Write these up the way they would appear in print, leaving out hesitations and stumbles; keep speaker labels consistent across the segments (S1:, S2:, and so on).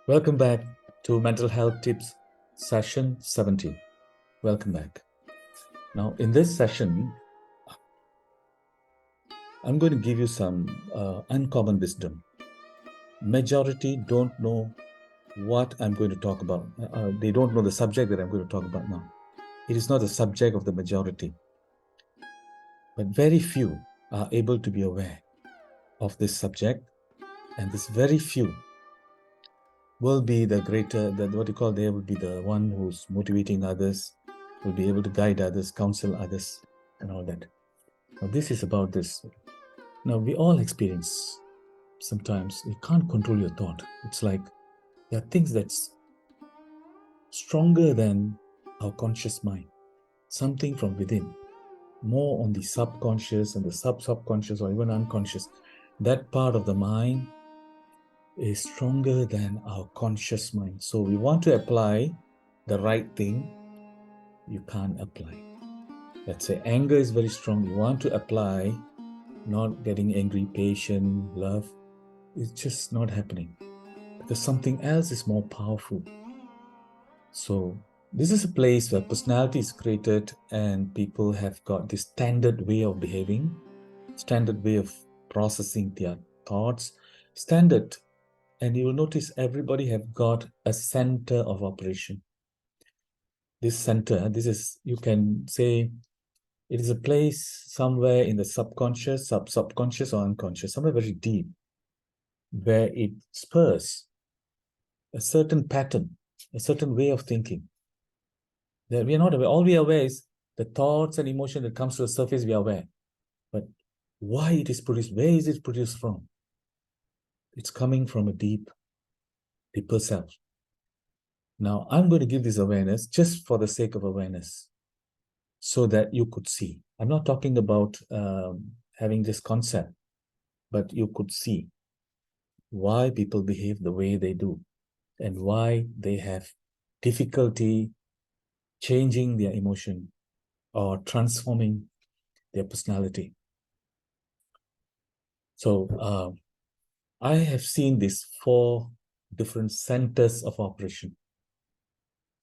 S1: Welcome back to Mental Health Tips session 17. Welcome back. Now, in this session, I'm going to give you some uncommon wisdom. Majority don't know what I'm going to talk about. They don't know the subject that I'm going to talk about now. It is not the subject of the majority. But very few are able to be aware of this subject. And this very few will be the greater, what you call, they will be the one who's motivating others, will be able to guide others, counsel others, and all that. Now, this is about this. Now, we all experience sometimes you can't control your thought. It's like there are things that's stronger than our conscious mind, something from within, more on the subconscious and the subconscious or even unconscious. That part of the mind is stronger than our conscious mind. So we want to apply the right thing, you can't apply. Let's say anger is very strong. You want to apply not getting angry, patient, love. It's just not happening because something else is more powerful. So this is a place where personality is created and people have got this standard way of behaving, standard way of processing their thoughts, standard. And you will notice everybody have got a center of operation. This center, this is, you can say, it is a place somewhere in the subconscious, subconscious or unconscious, somewhere very deep, where it spurs a certain pattern, a certain way of thinking that we are not aware. All we are aware is the thoughts and emotion that comes to the surface, we are aware. But why it is produced, where is it produced from? It's coming from a deeper self. Now, I'm going to give this awareness just for the sake of awareness so that you could see. I'm not talking about having this concept, but you could see why people behave the way they do and why they have difficulty changing their emotion or transforming their personality. So I have seen these 4 different centers of operation.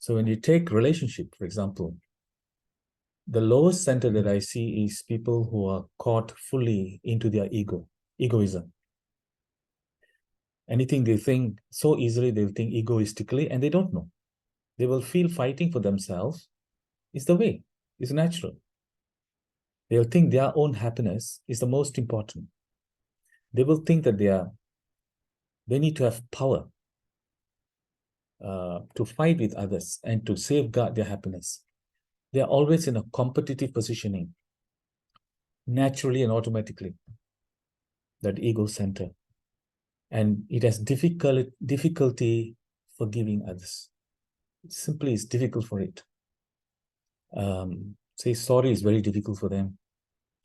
S1: So when you take relationship, for example, the lowest center that I see is people who are caught fully into their egoism. Anything they think so easily, they'll think egoistically, and they don't know. They will feel fighting for themselves is the way, it's natural. They'll think their own happiness is the most important. They will think that they need to have power to fight with others and to safeguard their happiness. They are always in a competitive positioning, naturally and automatically, that ego center. And it has difficulty forgiving others. It simply is difficult for it. Say sorry is very difficult for them.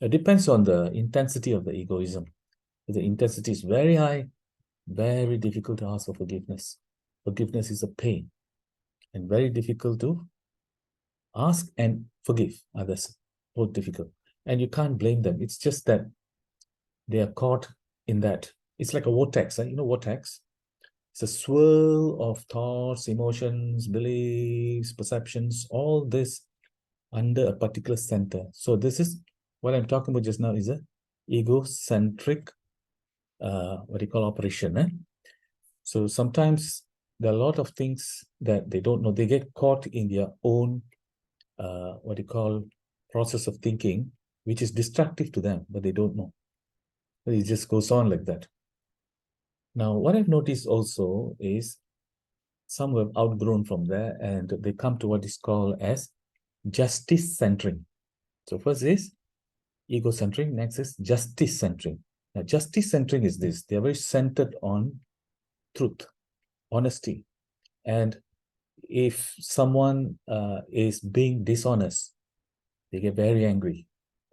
S1: It depends on the intensity of the egoism. If the intensity is very high, very difficult to ask for forgiveness. Forgiveness is a pain and very difficult to ask and forgive others. Both difficult. And you can't blame them. It's just that they are caught in that. It's like a vortex. You know vortex? It's a swirl of thoughts, emotions, beliefs, perceptions, all this under a particular center. So this is what I'm talking about just now is a egocentric, what do you call operation. So sometimes there are a lot of things that they don't know. They get caught in their own, what do you call, process of thinking, which is destructive to them, but they don't know. It just goes on like that. Now, what I've noticed also is some have outgrown from there and they come to what is called as justice centering. So first is ego centering, next is justice centering. Now, justice centering is this: they are very centered on truth, honesty, and if someone is being dishonest, they get very angry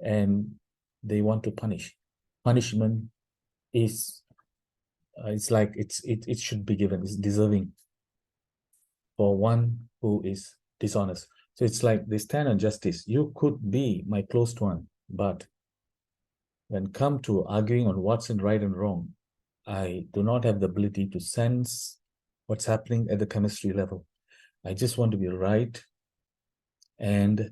S1: and they want to punish. Punishment is it's like it should be given. It's deserving for one who is dishonest. So it's like they stand on justice. You could be my close one, but when come to arguing on what's in right and wrong, I do not have the ability to sense what's happening at the chemistry level. I just want to be right, and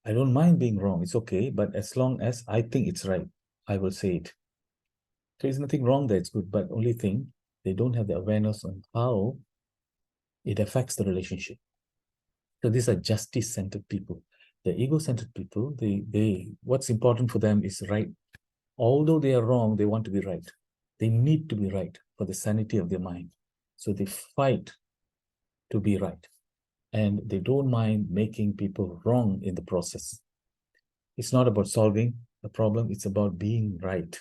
S1: I don't mind being wrong. It's okay, but as long as I think it's right, I will say it. There's nothing wrong there, it's good, but only thing, they don't have the awareness on how it affects the relationship. So these are justice-centered people. The ego-centered people, they what's important for them is right. Although they are wrong, they want to be right. They need to be right for the sanity of their mind. So they fight to be right. And they don't mind making people wrong in the process. It's not about solving the problem, it's about being right.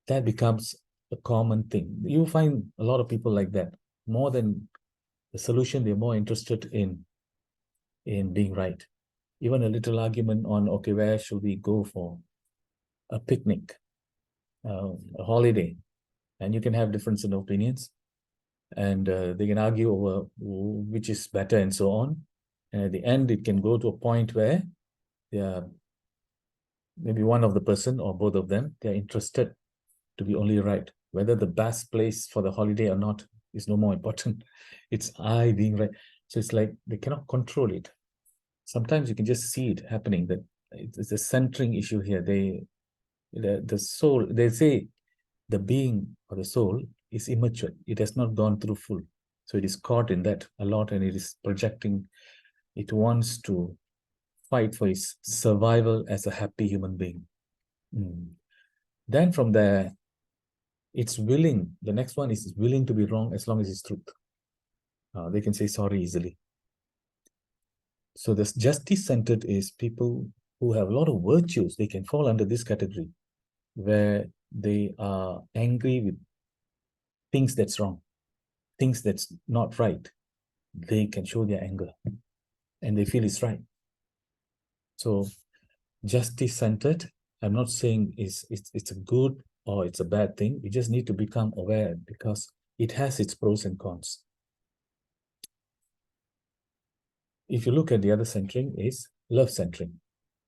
S1: That becomes a common thing. You find a lot of people like that. More than the solution, they're more interested in being right. Even a little argument on, okay, where should we go for a picnic, a holiday? And you can have difference in opinions, and they can argue over which is better and so on. And at the end, it can go to a point where they are, maybe one of the person or both of them, they're interested to be only right. Whether the best place for the holiday or not is no more important. It's I being right. So it's like they cannot control it. Sometimes you can just see it happening, that it's a centering issue here. The soul, they say the being or the soul is immature. It has not gone through full. So it is caught in that a lot, and it is projecting. It wants to fight for its survival as a happy human being. Then from there, it's willing. The next one is willing to be wrong as long as it's truth. They can say sorry easily. So this justice-centered is people who have a lot of virtues. They can fall under this category, where they are angry with things that's wrong, things that's not right. They can show their anger, and they feel it's right. So justice-centered, I'm not saying it's a good or it's a bad thing. You just need to become aware, because it has its pros and cons. If you look at the other centering, is love centering.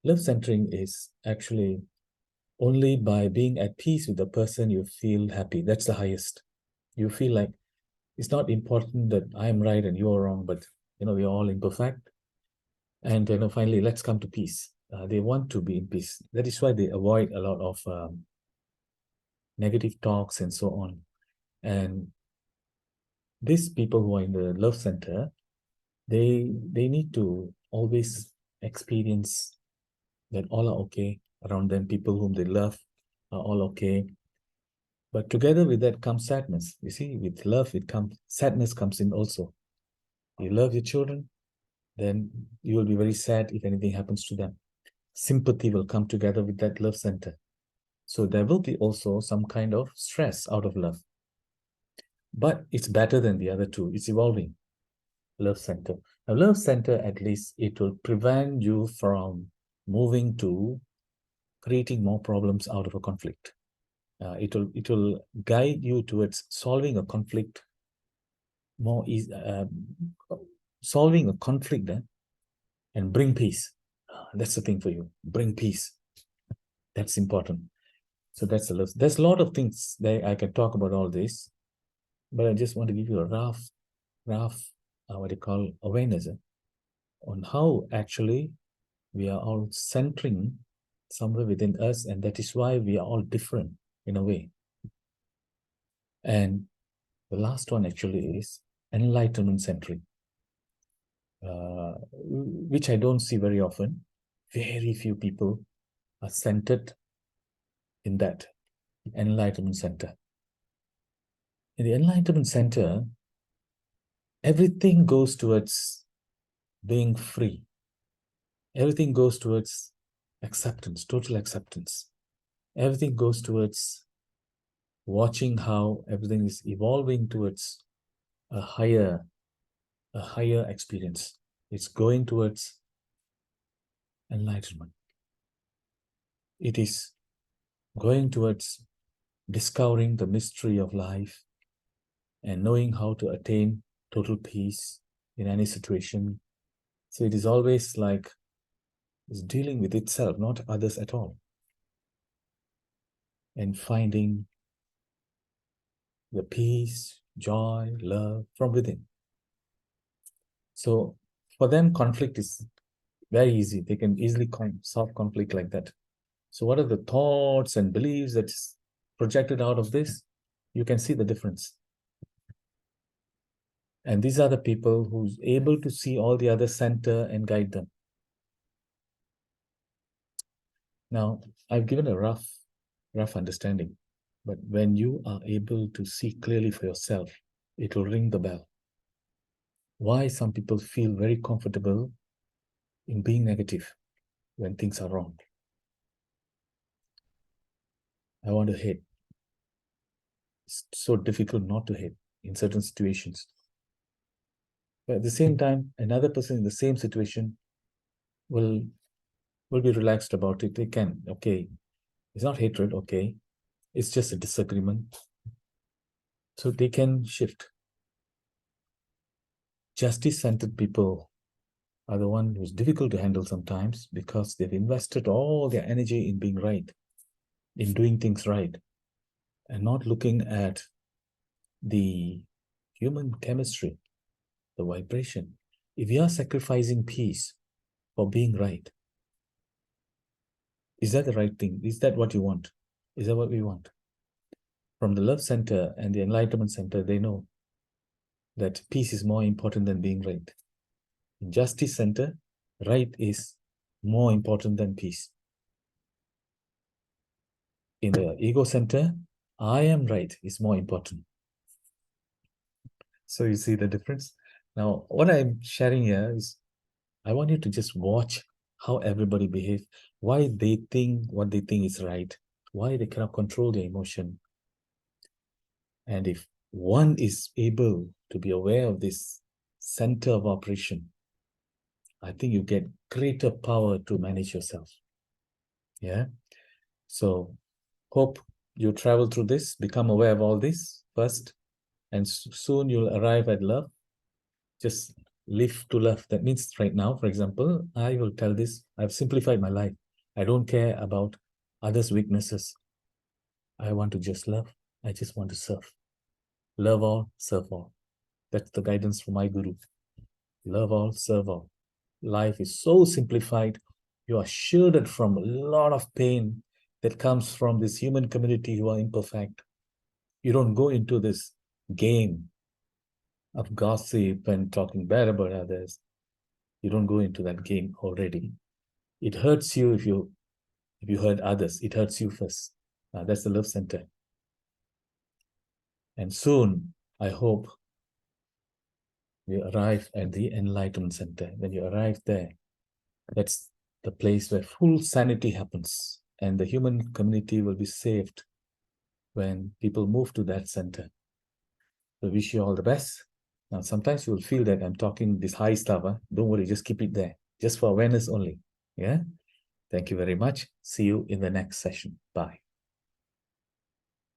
S1: Love centering is actually only by being at peace with the person you feel happy. That's the highest. You feel like it's not important that I'm right and you're wrong, but we're all imperfect. And finally, let's come to peace. They want to be in peace. That is why they avoid a lot of negative talks and so on. And these people who are in the love center, they need to always experience that all are okay around them. People whom they love are all okay. But together with that comes sadness. You see, with love, sadness comes in also. You love your children, then you will be very sad if anything happens to them. Sympathy will come together with that love center. So there will be also some kind of stress out of love. But it's better than the other two. It's evolving. Love center. Now, love center, at least, it will prevent you from moving to creating more problems out of a conflict. It will guide you towards solving a conflict more easy, solving a conflict and bring peace. That's the thing for you. Bring peace. That's important. So that's the love. There's a lot of things that I can talk about all this, but I just want to give you a rough, what you call awareness on how actually we are all centering somewhere within us, and that is why we are all different in a way. And the last one actually is enlightenment centering, which I don't see very often. Very few people are centered in that enlightenment center. In the enlightenment center, everything goes towards being free. Everything goes towards acceptance, total acceptance. Everything goes towards watching how everything is evolving towards a higher experience. It's going towards enlightenment. It is going towards discovering the mystery of life and knowing how to attain total peace in any situation. So it is always like it's dealing with itself, not others at all, and finding the peace joy, love from within. So for them, conflict is very easy. They can easily solve conflict like that. So what are the thoughts and beliefs that's projected out of this? You can see the difference. And these are the people who's able to see all the other center and guide them. Now, I've given a rough understanding, but when you are able to see clearly for yourself, it will ring the bell. Why some people feel very comfortable in being negative when things are wrong. I want to hate. It's so difficult not to hate in certain situations. But at the same time, another person in the same situation will be relaxed about it. They can, okay, it's not hatred, okay, it's just a disagreement. So they can shift. Justice-centered people are the one who's difficult to handle sometimes because they've invested all their energy in being right, in doing things right, and not looking at the human chemistry, the vibration. If you are sacrificing peace for being right, is that the right thing? Is that what you want? Is that what we want? From the love center and the enlightenment center, they know that peace is more important than being right. In justice center, right is more important than peace. In the ego center, I am right is more important. So you see the difference? Now, what I'm sharing here is I want you to just watch how everybody behaves, why they think what they think is right, why they cannot control their emotion. And if one is able to be aware of this center of operation, I think you get greater power to manage yourself. Yeah. So hope you travel through this, become aware of all this first, and soon you'll arrive at love. Just live to love. That means right now, for example, I will tell this, I've simplified my life. I don't care about others' weaknesses. I want to just love. I just want to serve. Love all, serve all. That's the guidance from my guru. Love all, serve all. Life is so simplified. You are shielded from a lot of pain that comes from this human community who are imperfect. You don't go into this game of gossip and talking bad about others. You don't go into that game already. It hurts you if you hurt others. It hurts you first. That's the love center. And soon, I hope you arrive at the enlightenment center. When you arrive there, that's the place where full sanity happens, and the human community will be saved when people move to that center. So wish you all the best. Now, sometimes you will feel that I'm talking this high stuff. Don't worry, just keep it there. Just for awareness only. Yeah. Thank you very much. See you in the next session. Bye.